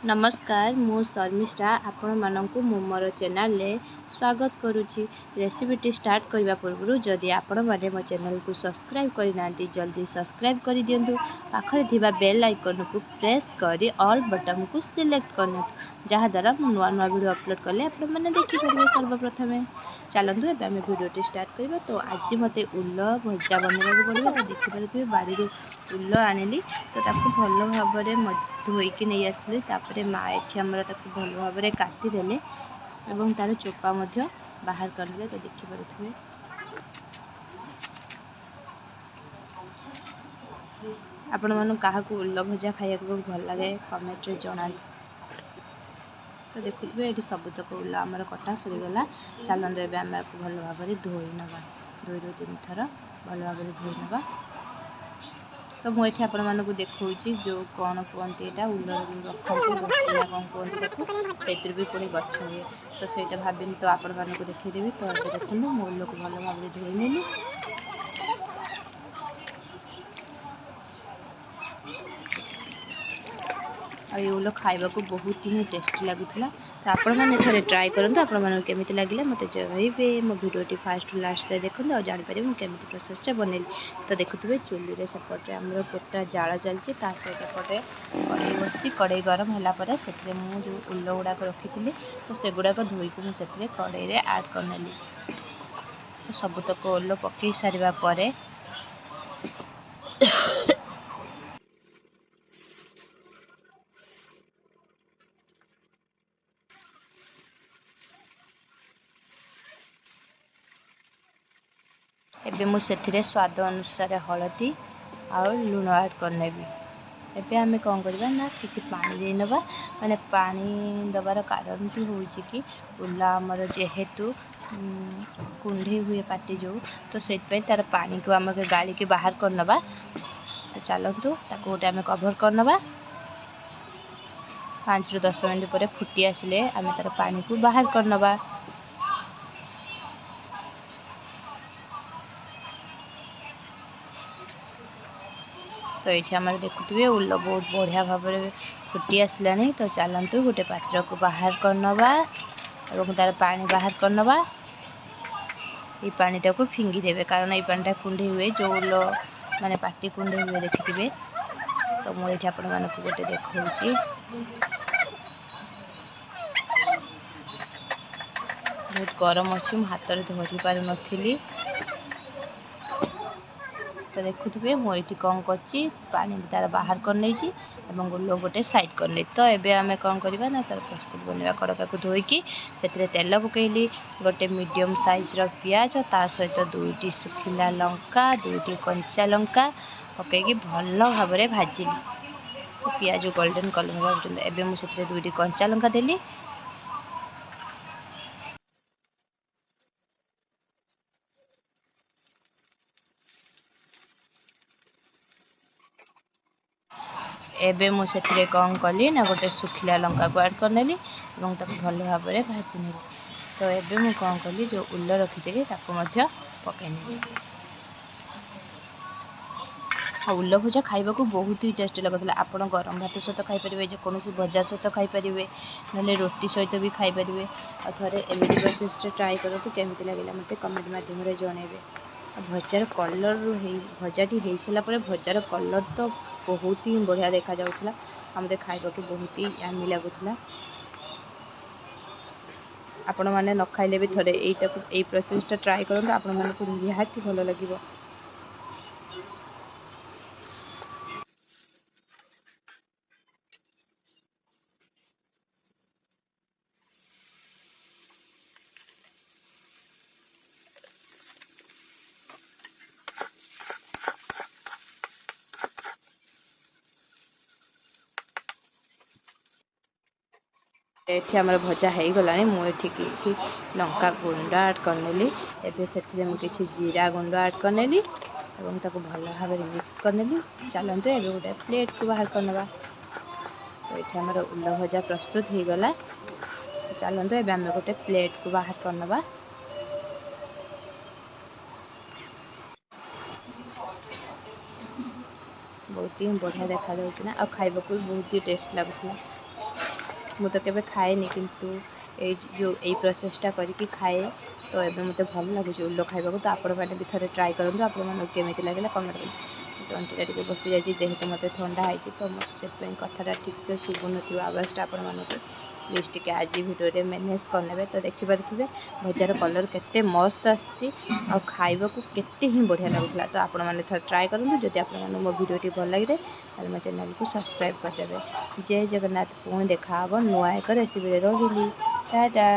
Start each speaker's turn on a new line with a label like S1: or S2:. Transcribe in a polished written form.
S1: नमस्कार मु शर्मिष्ठा आपण मानक मोर चैनल स्वागत करुच्ची। रेसिपीटी स्टार्ट करने पूर्व जदि आपण मैंने मो चैनल को सब्सक्राइब करना जल्दी सब्सक्राइब कर दिंतु। पाखरे थिबा बेल आइकन को प्रेस करी ऑल बटन को सिलेक्ट करना जहाद्वारा नुआ नुआ वीडियो अपलोड कले आपण मैंने देखिपारे। सर्वप्रथमे चलतु एवं आम भिडियोटी स्टार्ट करवा। तो आज मत उल भजा बनवाक पड़ो। तो देखिपारे बाड़ी उल आनिली तो भल भाव धोईकी नहीं आसली। माँ एठी आमर भल भाव काटिदेले एवं तार चोपा बाहर करदे। तो देखिपे आपण मन क्या उल भजा खाया भल लगे कमेंट रे जना। तो देखुए ये सबुतक उल आमर कटा सरीगला। चलते एवं आम भल भाव धोई नवा 2 ରୁ 3 थर भल भाव धोई नवा। तो मुझे आपण मानक देखा जो कौन कहते यहाँ उल रखते गछना कौन कहते से भी पुणी गछ हुए। तो सहीटा भाविनी तो आपण मानक देखीदेवी। तो देखो मो उल को भल भाव धोई नेली। ये उल खाइबा को बहुत ही टेस्टी लगुला। तो आपण मैंने थे ट्राए करूँ आपण मन केमी लगे मत जइबे। मो भिडियोटी फास्ट टू लास्ट देखते और जापर मुझे प्रोसेस बनैली। तो देखुए चुली सेपटे आम गोटा जाल चलती सहित पटे कड़े बसी कड़े गरम होगापर से मुझे उल गुड़ाक रखी तो से गुड़ाक धोईक मुझे कड़े आड करनेली। तो सबुतक उल पकई सारा पर एबे मु सेथिरे स्वाद अनुसार हलदी और लुण ऐड करनेबी। एबे आमे कौन करबा ना किसी पानी दे नबा। माने पानी दबार कारण भी होउची कि उल आमर जेहेतु कुंडे हुए पाटी जो तो से तार पानी को आम गाड़ी के बाहर कर नबा। तो चलतु ताको गोटे आमे कभर कर नबा। 5 ରୁ 10 मिनट पर फुटी आसिले आमे तार पानी को बाहर कर नबा। तो ये आम देखुए उल बहुत बढ़िया भाव फुटी आसला। तो चलतु गोटे पात्र को बाहर कर नबा और तार पानी बाहर कर नबा। ये पानीटा को फिंगी देवे कारण ये पानीटा कुंडे हुए जो उल माने पाटी कुंडे हुए देखिथे। तो मुझे आपण मानक गोटे देखा बहुत गरम अच्छी हाथ में धरी पार नी। तो देखुए मुझे कौन करची पानी तार बाहर कर नहीं उल गोटे साइड कर। तो ये आम कौन करवा ना तार प्रस्तुत बनवा कड़का को धोईकी से तेल पकईली गोटे मीडियम साइज पियाज ता सहित 2टी सुखिला लंका 2टी कंचा लंका पकईकी भल भाव भाजिली। तो पियाज गोल्डन कलर होगा एवं मुझे 2टी कंचा लंका देली। एबे मुझे कौन कली ना गोटे सुखिला लंका को ऐड करनेली और भल भाव भाजी नेली। तो एबे मु कौन कली जो उल रखी पकईनेली। उल भजा खाइबा को बहुत ही टेस्टी लगुला। आप गरम भात सहित खाईपर जेकोसी भजा सहित खाईपर ना रोटी सहित भी खाईपर। और थे एमती प्रोसेस ट्राए करूँ केमी लगे मत कमेंट मध्यम जनइबे। भजार कलर भजाटी हो सारापर भजार कलर तो बहुत ही बढ़िया देखा जाऊला। आमते खाइबा को बहुत ही यामी लगुला। आपण मैंने न खाइले भी थे यही प्रोसेस ट्राए करूँ आपण मानक निहाती भल लगे। एठी आमर भजा हो गला। मुझे किसी लंका गुंड ऐड करनेली एवं से किसी जीरा गुंड ऐड करनेली और ताको भल भाव मिक्स करनेली। चलते एवं गोटे प्लेट को बाहर करनवा। तो ये आमर उल भजा प्रस्तुत हो गला। चलते एवं आम गोटे प्लेट को बाहर करनवा। बहुत ही बढ़िया देखा ना आ खाइबा को बहुत ही टेस्ट लगुला। ମୁଁ ତ କେବେ ଖାଏନି କିନ୍ତୁ ଏଇ ପ୍ରୋସେସଟା କରିକି ଖାଏ ତ ଏବେ ମୋତେ ଭଲ ଲାଗୁଛି ଉଲ ଖାଇବାକୁ। ତ ଆପଣମାନେ ବି ଥରେ ଟ୍ରାଏ କରନ୍ତୁ। ଆପଣମାନଙ୍କୁ କେମିତି ଲାଗିଲା କମେଣ୍ଟ କରିବେ। ତଣ୍ଟିଟା ଟିକେ ବସିଯାଇଛି ଯେହେତୁ ମୋତେ ଥଣ୍ଡା ହେଇଛି ତ ମୋତେ ସେଥିପାଇଁ କଥାଟା ଠିକ୍ସେ ଶୁଭୁନଥିବ ଆବାଜଟା ଆପଣମାନଙ୍କୁ। ପ୍ଲିଜ୍ ଟିକେ ଆଜି ଭିଡ଼ିଓରେ ମ୍ୟାନେଜ୍ କରିନେବେ। ତ ଦେଖିପାରୁଥିବେ ଭଜାର କଲର୍ କେତେ ମସ୍ତ ଆସିଛି ଆଉ ଖାଇବାକୁ କେତେ ହିଁ ବଢ଼ିଆ ଲାଗୁଥିଲା। ତ ଆପଣମାନେ ଥରେ ଟ୍ରାଏ କରନ୍ତୁ। ଯଦି ଆପଣମାନଙ୍କୁ ମୋ ଭିଡ଼ିଓଟି ଭଲ ଲାଗିଥାଏ ତାହେଲେ ମୋ ଚ୍ୟାନେଲକୁ ସବସ୍କ୍ରାଇବ୍ କରିଦେବେ। ଜୟ ଜଗନ୍ନାଥ। ପୁଣି ଦେଖା ହେବ ନୂଆ ଏକ ରେସିପିରେ। ରହିଲି, ଟାଟା।